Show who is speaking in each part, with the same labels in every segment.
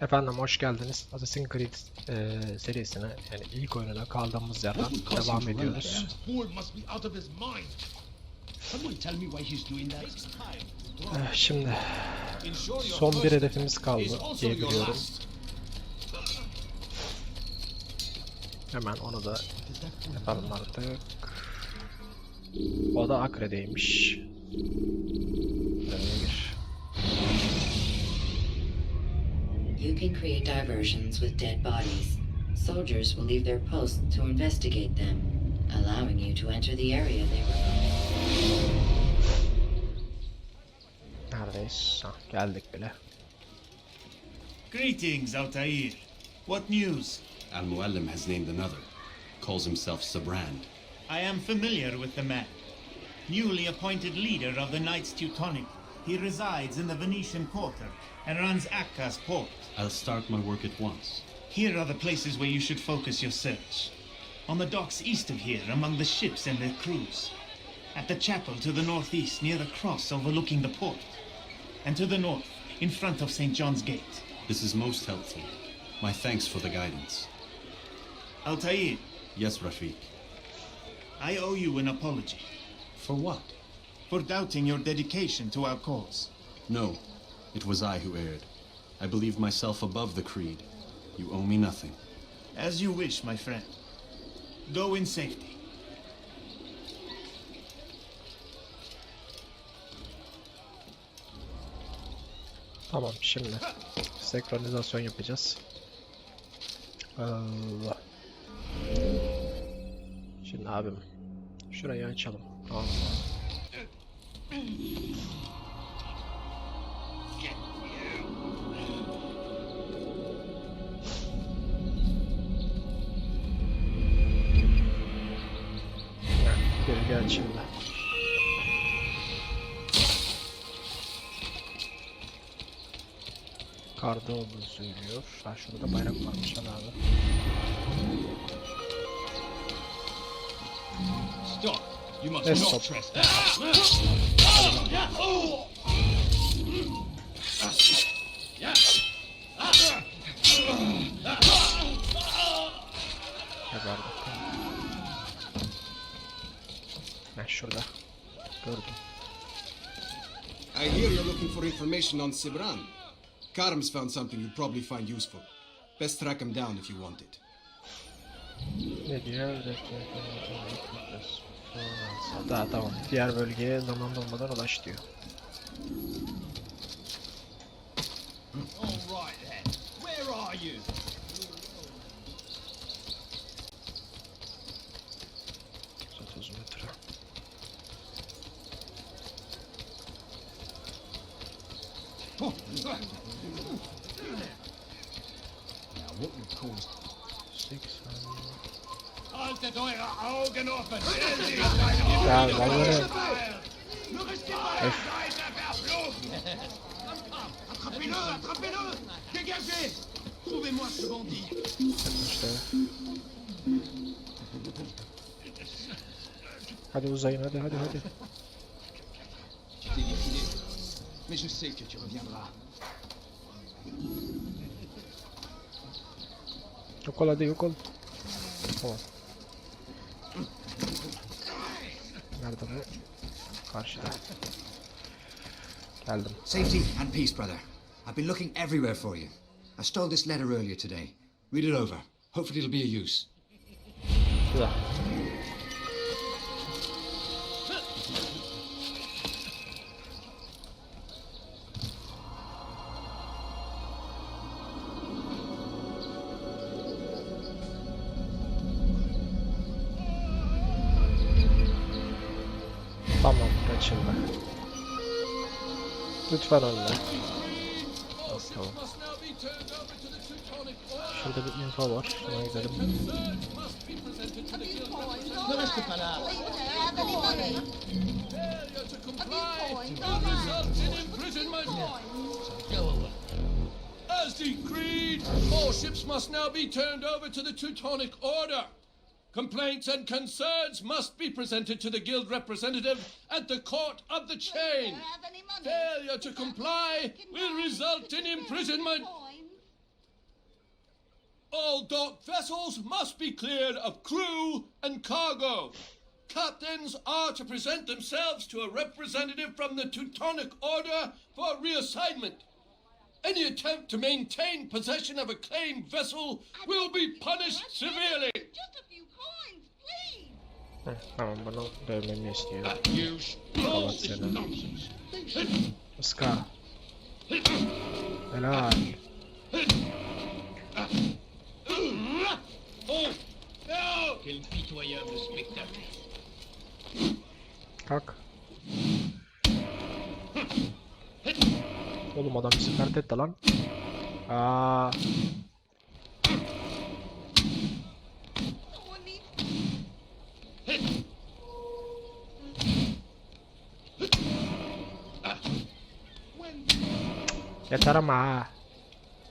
Speaker 1: Efendim hoş geldiniz. Assassin's Creed serisine, yani ilk oyununa kaldığımız yerden devam ediyoruz. Şimdi son bir hedefimiz kaldı diye biliyorum. Hemen onu da yapalım artık. O da Akre'deymiş.
Speaker 2: You can create diversions with dead bodies. Soldiers will leave their posts to investigate them, allowing you to enter the area they were from.
Speaker 1: Neredeyiz? Hah, geldik bile.
Speaker 3: Greetings, Altair. What news?
Speaker 4: Al-Muallim has named another. Calls himself Sabrand.
Speaker 3: I am familiar with the man. Newly appointed leader of the Knights Teutonic. He resides in the Venetian Quarter and runs Akka's port.
Speaker 4: I'll start my work at once.
Speaker 3: Here are the places where you should focus your search. On the docks east of here, among the ships and their crews. At the chapel to the northeast, near the cross overlooking the port. And to the north, in front of St. John's Gate.
Speaker 4: This is most helpful. My thanks for the guidance.
Speaker 3: Altair.
Speaker 4: Yes, Rafiq.
Speaker 3: I owe you an apology.
Speaker 4: For what?
Speaker 3: For doubting your dedication to our cause.
Speaker 4: No, it was I who erred. I believed myself above the creed. You owe me nothing.
Speaker 3: As you wish, my friend. Go in safety.
Speaker 1: Tamam, şimdi senkronizasyon yapacağız. Allah. Şimdi abim şurayı açalım. Tamam. Gel şimdi. Karda olduğunu söylüyor. Ha, şurada da bayrak varmış abi.
Speaker 5: Stop! You must
Speaker 1: Let's
Speaker 5: not
Speaker 1: stop.
Speaker 5: trespass.
Speaker 1: Geberdim. Ha, şurada. Gördüm.
Speaker 6: I hear you're looking for information on Sibran. Karim's found something you'll probably find useful. Best track him down if you want it.
Speaker 1: Ne diyor? Daha tamam. Diğer bölgeye zaman olmadan ulaş diyor.
Speaker 5: All right then. Where are you?
Speaker 1: 30 metre.
Speaker 5: Now what would cause...
Speaker 1: 80.
Speaker 5: Haltet eure Augen offen!
Speaker 1: Ya vallahi
Speaker 5: Attrapez-le! Attrapez-le! Dégagez! Trouvez-moi ce bandit!
Speaker 1: işte. Hadi uzayın, hadi.
Speaker 5: Tu t'es défilé, mais je sais que tu reviendras.
Speaker 1: Yok ol hadi, yok ol. Tamam. Nerede bu? Karşıda. Geldim.
Speaker 7: Safety and peace, brother. I've been looking everywhere for you. I stole this letter earlier today. Read it over. Hopefully it'll be of use.
Speaker 1: Güzel. Tamam, açıldı. Lütfen önüne. Tamam. Şurada bir info var. Şuna gidelim.
Speaker 5: Ne reste pas là!
Speaker 8: As decreed, all ships must now be turned over to the Teutonic Order. Complaints and concerns must be presented to the guild representative at the court of the chain. Failure to comply will result in imprisonment. All dock vessels must be cleared of crew and cargo. Captains are to present themselves to a representative from the Teutonic Order for reassignment. Any attempt to maintain possession of a claimed vessel will be punished severely.
Speaker 9: Just a few coins, please.
Speaker 1: Tamam, bunu dövmemi istiyor.
Speaker 8: You stole
Speaker 1: Kapat
Speaker 8: this
Speaker 1: seni.
Speaker 8: nonsense.
Speaker 1: Iska. Helal.
Speaker 8: Oh, no!
Speaker 5: Quel pitoyable spectacle.
Speaker 1: Kalk. Oğlum adam bizi pert etti lan. Aa.
Speaker 9: Someone needs
Speaker 1: Yeter ama ha.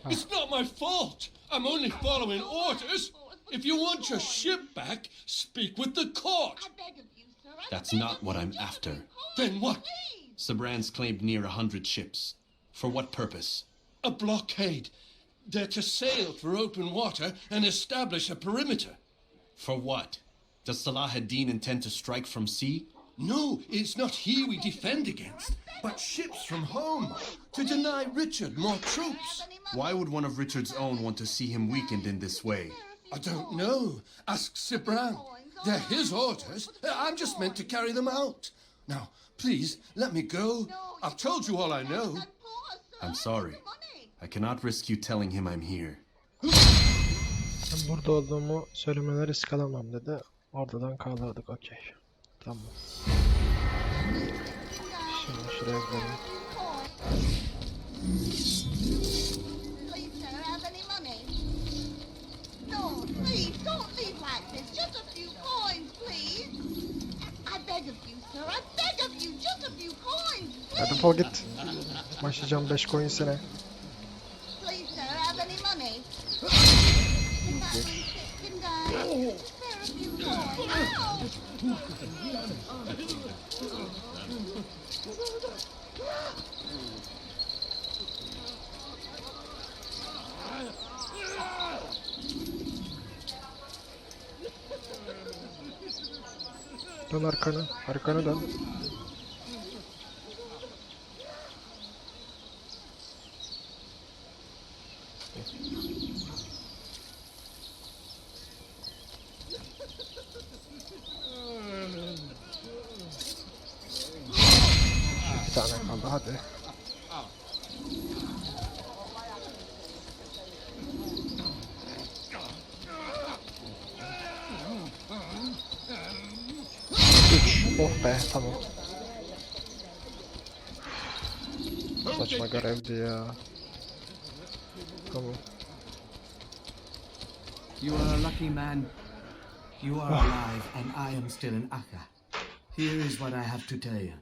Speaker 8: It's not my fault. I'm only following orders. If you want your ship back, speak with the court.
Speaker 9: I beg of you, sir. I
Speaker 4: That's
Speaker 9: beg
Speaker 4: not
Speaker 9: of
Speaker 4: what
Speaker 9: you,
Speaker 4: I'm
Speaker 9: just a
Speaker 4: after.
Speaker 9: few coins,
Speaker 8: Then what?
Speaker 9: please.
Speaker 4: Sabrans claimed near 100 ships. For what purpose?
Speaker 8: A blockade. They're to sail through open water and establish a perimeter.
Speaker 4: For what? Does Salah ad-Din intend to strike from sea?
Speaker 8: No, it's not he we defend against, but ships from home, to deny Richard more troops.
Speaker 4: Why would one of Richard's own want to see him weakened in this way?
Speaker 8: I don't know. Ask Sibran. They're his orders. I'm just meant to carry them out. Now, please, let me go. I've told you all I know.
Speaker 4: I'm sorry. I cannot risk you telling him I'm here.
Speaker 1: Ben burada olduğumu söylemeleri iskalamam dedi. Oradan kaldırdık, okey. Tamam. Şimdi şuraya gidelim.
Speaker 9: Please, sir, have any money? No, please, don't leave like this. Just a few coins, please. I beg of you, sir. I beg of you. Just a few coins,
Speaker 1: Hadi
Speaker 9: please.
Speaker 1: defol git. Başlayacağım 5 coin sene.
Speaker 9: Please, sir, have any money? Can that be sick and die? Spare a few coins. Ow!
Speaker 1: Dön arkanı. Arkanı dön. Bir tane kaldı, hadi. Üç. Oh be, tamam. Saçma görevdi ya. Tamam.
Speaker 10: You are a lucky man. You are alive, and I am still in Akka. Here is what I have to tell you.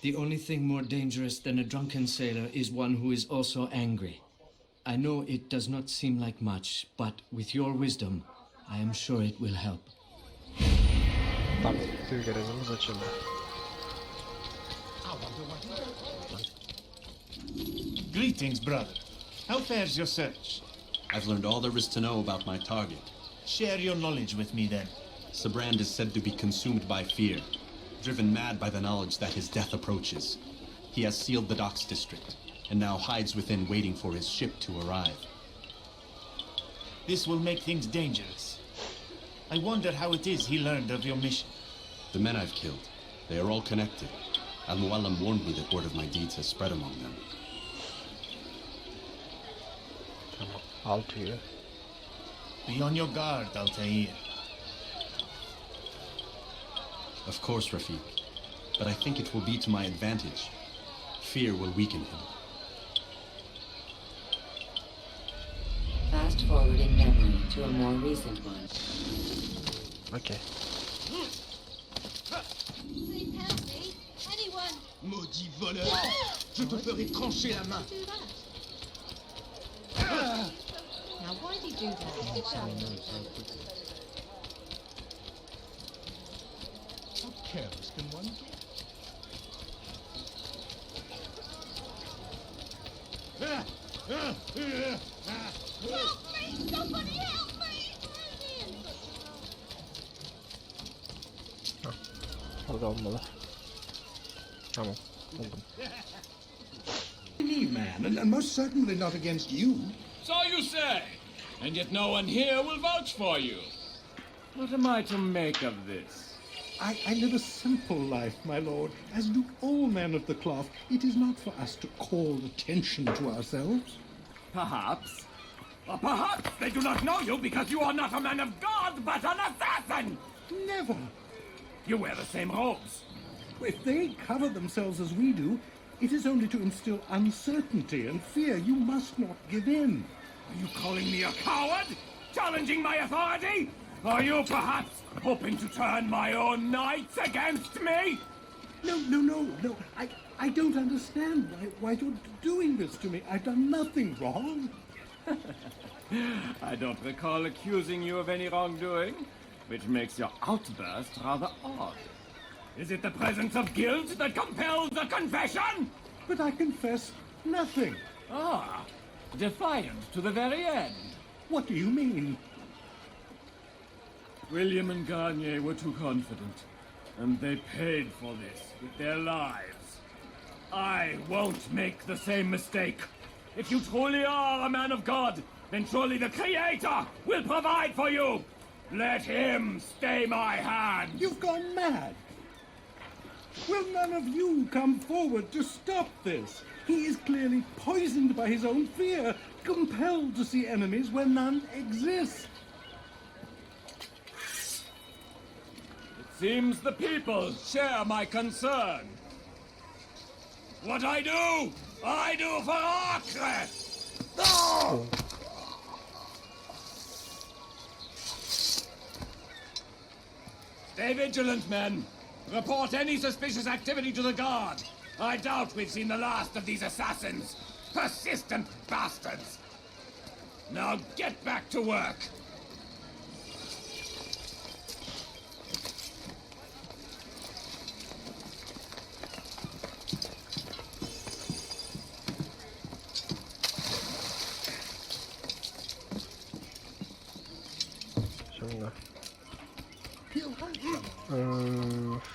Speaker 10: The only thing more dangerous than a drunken sailor is one who is also angry. I know it does not seem like much, but with your wisdom, I am sure it will help.
Speaker 1: Tamam, tüy görevimiz açıldı.
Speaker 3: Greetings, brother. How fares your search?
Speaker 4: I've learned all there is to know about my target.
Speaker 3: Share your knowledge with me then.
Speaker 4: Sabrand is said to be consumed by fear, driven mad by the knowledge that his death approaches. He has sealed the docks district, and now hides within waiting for his ship to arrive.
Speaker 3: This will make things dangerous. I wonder how it is he learned of your mission.
Speaker 4: The men I've killed, they are all connected. Al-Muallam warned me that word of my deeds has spread among them.
Speaker 1: Tamam, al tüyü.
Speaker 3: Be on your guard, Altair.
Speaker 4: Of course, Rafiq, but I think it will be to my advantage. Fear will weaken him.
Speaker 2: Fast forwarding memory to a more recent one.
Speaker 1: Okay.
Speaker 9: Please help me. Anyone?
Speaker 6: Maudit voleur! Je te ferai trancher la main!
Speaker 11: Do that. Now, why did he do that? Sit down.
Speaker 5: How careless can one get?
Speaker 9: Help me! Somebody help me!
Speaker 1: Orada olmalı. Tamam. Buldum.
Speaker 5: Me, man, and most certainly not against you.
Speaker 8: So you say, and yet no one here will vouch for you. What am I to make of this?
Speaker 5: I live a simple life, my lord, as do all men of the cloth. It is not for us to call attention to ourselves.
Speaker 8: Perhaps. Or perhaps they do not know you because you are not a man of God, but an assassin!
Speaker 5: Never.
Speaker 8: You wear the same robes.
Speaker 5: If they cover themselves as we do, it is only to instill uncertainty and fear. You must not give in.
Speaker 8: Are you calling me a coward? Challenging my authority? Are you perhaps hoping to turn my own knights against me?
Speaker 5: No. I don't understand why you're doing this to me. I've done nothing wrong.
Speaker 8: I don't recall accusing you of any wrongdoing, which makes your outburst rather odd. Is it the presence of guilt that compels a confession?
Speaker 5: But I confess nothing.
Speaker 8: Ah, defiant to the very end.
Speaker 5: What do you mean?
Speaker 8: William and Garnier were too confident, and they paid for this with their lives. I won't make the same mistake. If you truly are a man of God, then surely the Creator will provide for you. Let him stay my hand.
Speaker 5: You've gone mad. Will none of you come forward to stop this? He is clearly poisoned by his own fear, compelled to see enemies where none exist.
Speaker 8: It seems the people share my concern. What I do for Acre! No! Stay vigilant, men. Report any suspicious activity to the guard. I doubt we've seen the last of these assassins. Persistent bastards. Now get back to work.
Speaker 1: Şöyle.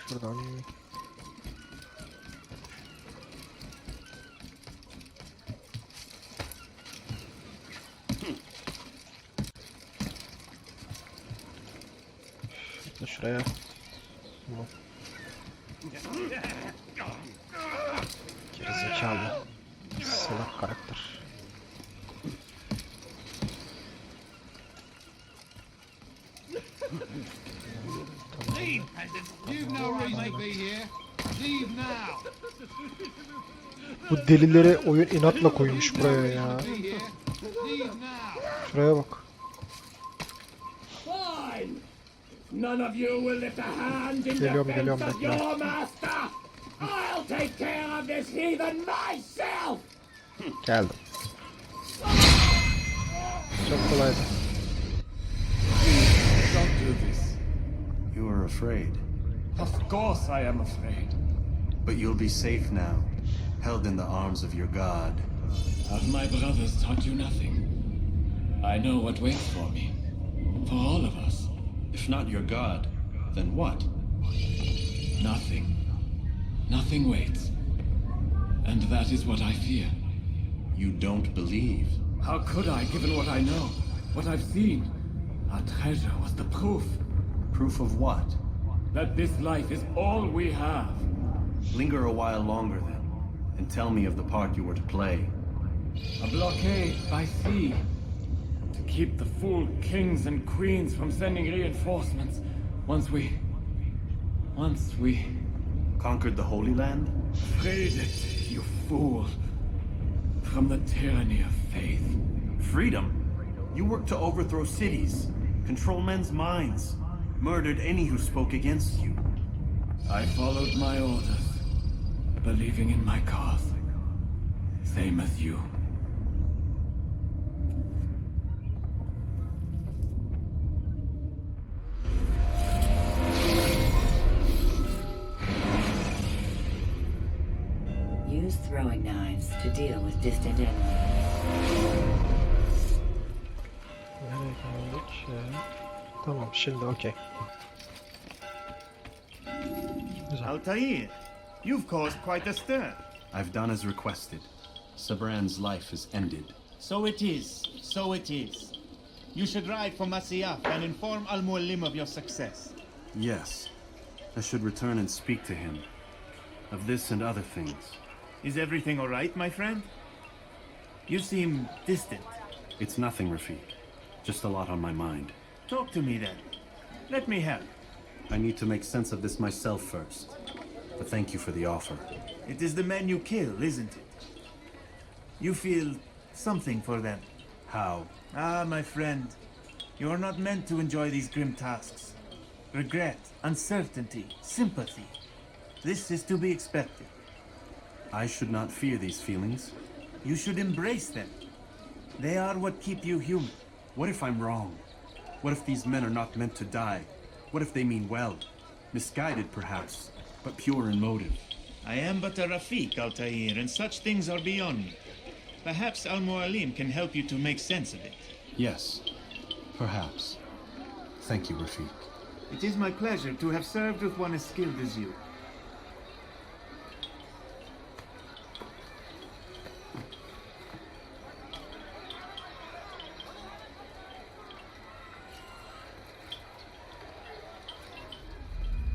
Speaker 1: Şuradan. Şuraya. Tamam. Gerizekalı. Salak karakter.
Speaker 5: Leave, peasant. You've no reason to be here. Leave now.
Speaker 1: Bu delileri oyun inatla koymuş buraya ya. Şuraya bak.
Speaker 8: Fine. None of you will lift a hand in
Speaker 1: Geliyorum,
Speaker 8: defense of
Speaker 1: bekle.
Speaker 8: your master. I'll take care of this heathen myself.
Speaker 1: Geldim. Çok kolaydı.
Speaker 8: Don't do this.
Speaker 4: You are afraid.
Speaker 8: Of course I am afraid.
Speaker 4: But you'll be safe now, held in the arms of your god.
Speaker 8: Have my brothers taught you nothing? I know what waits for me. For all of us.
Speaker 4: If not your god, then what?
Speaker 8: Nothing. Nothing waits. And that is what I fear.
Speaker 4: You don't believe.
Speaker 8: How could I, given what I know? What I've seen? Our treasure was the proof.
Speaker 4: Proof of what?
Speaker 8: That this life is all we have.
Speaker 4: Linger a while longer then, and tell me of the part you were to play.
Speaker 8: A blockade by sea. To keep the fool kings and queens from sending reinforcements. Once we...
Speaker 4: Conquered the Holy Land?
Speaker 8: freed it, you fool. From the tyranny of faith.
Speaker 4: Freedom? You worked to overthrow cities, control men's minds, murdered any who spoke against you.
Speaker 8: I followed my orders, believing in my cause. Same as you.
Speaker 2: Use throwing knives to deal with distant enemies.
Speaker 1: Nereye geldik? Tamam, şimdi okey. Güzel.
Speaker 3: Altair, you've caused quite a stir.
Speaker 4: I've done as requested. Sabran's life is ended.
Speaker 3: So it is. So it is. You should ride for Masyaf and inform Al-Mualim of your success.
Speaker 4: Yes. I should return and speak to him. Of this and other things.
Speaker 3: Is everything all right, my friend? You seem distant.
Speaker 4: It's nothing, Rafiq. Just a lot on my mind.
Speaker 3: Talk to me then. Let me help.
Speaker 4: I need to make sense of this myself first. But thank you for the offer.
Speaker 3: It is the men you kill, isn't it? You feel something for them.
Speaker 4: How?
Speaker 3: Ah, my friend. You are not meant to enjoy these grim tasks. Regret, uncertainty, sympathy. This is to be expected.
Speaker 4: I should not fear these feelings.
Speaker 3: You should embrace them. They are what keep you human.
Speaker 4: What if I'm wrong? What if these men are not meant to die? What if they mean well? Misguided, perhaps, but pure in motive.
Speaker 3: I am but a Rafiq, Altair, and such things are beyond me. Perhaps Al-Mualim can help you to make sense of it.
Speaker 4: Yes, perhaps. Thank you, Rafiq.
Speaker 3: It is my pleasure to have served with one as skilled as you.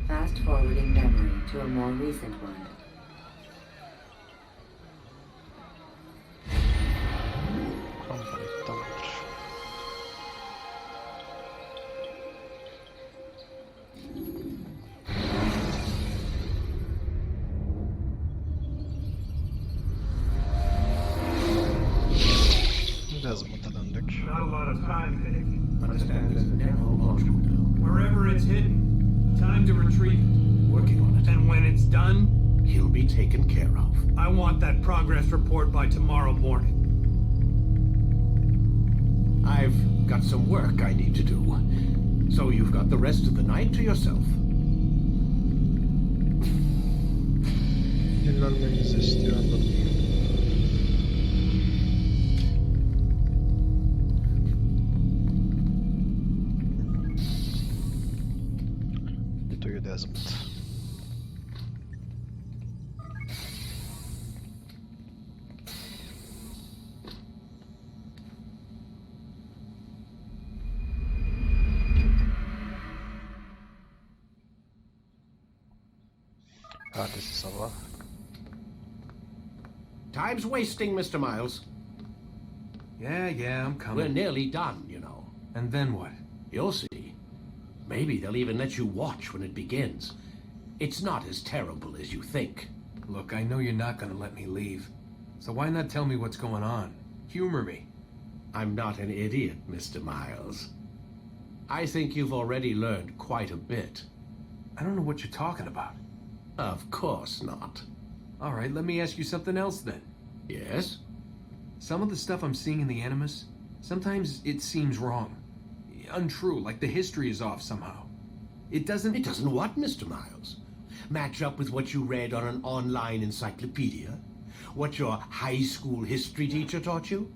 Speaker 2: Fast forwarding memory to a more recent one.
Speaker 1: Kampanı tamamdır. Biraz mutlu döndük.
Speaker 5: Not a lot of time, Nick. Understand there's a narrow launch window. Wherever it's hidden, time to retrieve it. Working on it. And when it's done,
Speaker 8: He'll be taken care of.
Speaker 5: I want that progress report by tomorrow morning.
Speaker 8: I've got some work I need to do. So you've got the rest of the night to yourself.
Speaker 1: Dinlenmenizi istiyor anladım. Videoyu da yazmadı. Ertesi sabah.
Speaker 8: Time's wasting, Mr. Miles.
Speaker 10: Yeah, I'm
Speaker 8: We're
Speaker 10: coming.
Speaker 8: nearly done, you know.
Speaker 10: And then what?
Speaker 8: You'll see. Maybe they'll even let you watch when it begins. It's not as terrible as you think.
Speaker 10: Look, I know you're not gonna let me leave. So why not tell me what's going on? Humor me.
Speaker 8: I'm not an idiot, Mr. Miles. I think you've already learned quite a bit.
Speaker 10: I don't know what you're talking about.
Speaker 8: Of course not.
Speaker 10: All right, let me ask you something else then.
Speaker 8: Yes?
Speaker 10: Some of the stuff I'm seeing in the Animus, sometimes it seems wrong. Untrue, like the history is off somehow. It doesn't...
Speaker 8: It doesn't what, Mr. Miles? Match up with what you read on an online encyclopedia? What your high school history teacher taught you?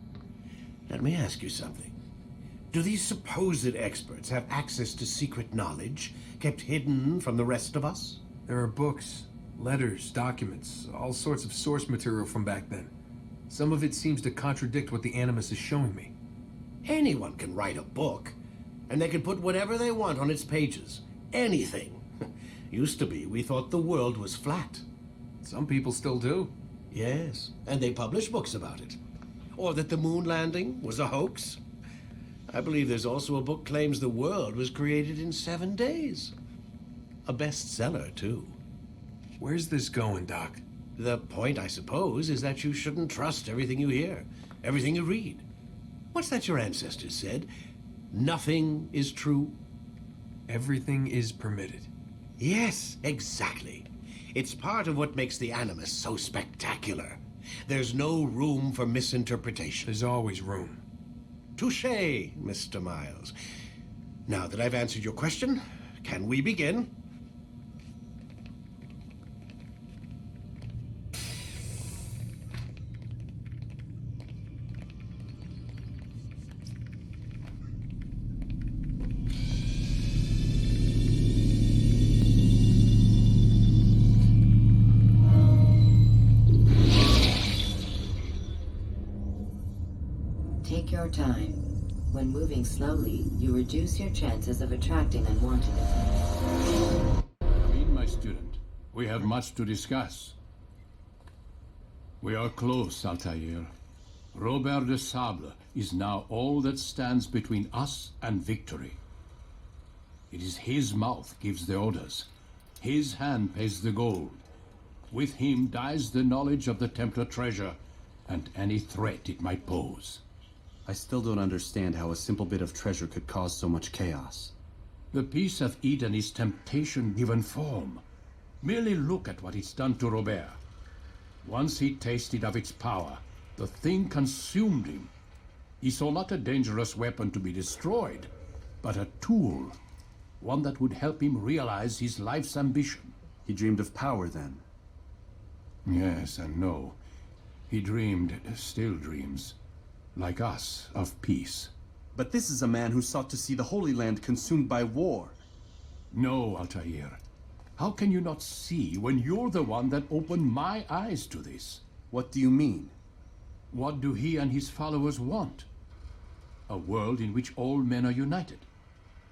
Speaker 8: Let me ask you something. Do these supposed experts have access to secret knowledge kept hidden from the rest of us?
Speaker 10: There are books, letters, documents, all sorts of source material from back then. Some of it seems to contradict what the Animus is showing me.
Speaker 8: Anyone can write a book, and they can put whatever they want on its pages. Anything. Used to be, we thought the world was flat.
Speaker 10: Some people still do.
Speaker 8: Yes, and they publish books about it. Or that the moon landing was a hoax. I believe there's also a book claims the world was created in 7 days. A bestseller, too.
Speaker 10: Where's this going, Doc?
Speaker 8: The point, I suppose, is that you shouldn't trust everything you hear, everything you read. What's that your ancestors said? Nothing is true?
Speaker 10: Everything is permitted.
Speaker 8: Yes, exactly. It's part of what makes the Animus so spectacular. There's no room for misinterpretation.
Speaker 10: There's always room.
Speaker 8: Touché, Mr. Miles. Now that I've answered your question, can we begin?
Speaker 2: your time. When moving slowly, you reduce your chances of attracting unwanted effects.
Speaker 12: Come in, my student. We have much to discuss. We are close, Altair. Robert de Sable is now all that stands between us and victory. It is his mouth gives the orders. His hand pays the gold. With him dies the knowledge of the Templar treasure and any threat it might pose.
Speaker 4: I still don't understand how a simple bit of treasure could cause so much chaos.
Speaker 12: The Peace of Eden is temptation given form. Merely look at what it's done to Robert. Once he tasted of its power, the thing consumed him. He saw not a dangerous weapon to be destroyed, but a tool. One that would help him realize his life's ambition.
Speaker 4: He dreamed of power then?
Speaker 12: Yes and no. He dreamed, still dreams, like us, of peace.
Speaker 4: But this is a man who sought to see the Holy Land consumed by war.
Speaker 12: No, Altair. How can you not see when you're the one that opened my eyes to this?
Speaker 4: What do you mean?
Speaker 12: What do he and his followers want? A world in which all men are united.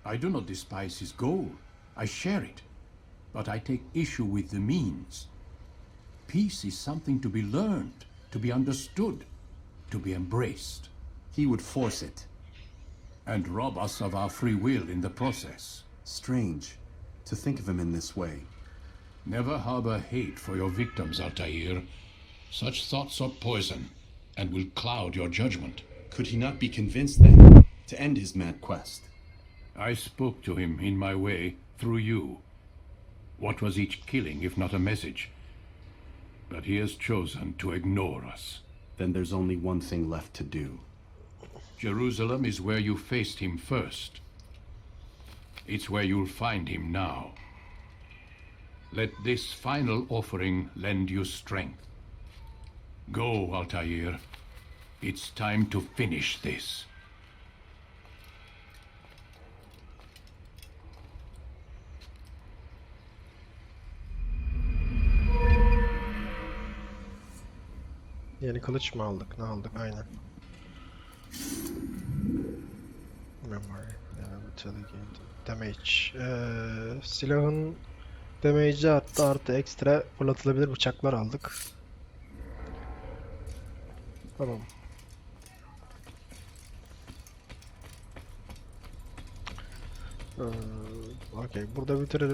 Speaker 12: I do not despise his goal. I share it. But I take issue with the means. Peace is something to be learned, to be understood, to be embraced.
Speaker 4: He would force it.
Speaker 12: And rob us of our free will in the process.
Speaker 4: Strange to think of him in this way.
Speaker 12: Never harbor hate for your victims, Altair. Such thoughts are poison, and will cloud your judgment.
Speaker 4: Could he not be convinced, then, to end his mad quest?
Speaker 12: I spoke to him in my way, through you. What was each killing, if not a message? But he has chosen to ignore us.
Speaker 4: Then there's only one thing left to do.
Speaker 12: Jerusalem is where you faced him first. It's where you'll find him now. Let this final offering lend you strength. Go, Altair. It's time to finish this.
Speaker 1: Yeni kılıç mı aldık? Ne aldık? Aynen. Memory. Damage. Silahın damage'i arttı, artı ekstra fırlatılabilir bıçaklar aldık. Tamam. Okey, burada bitirelim.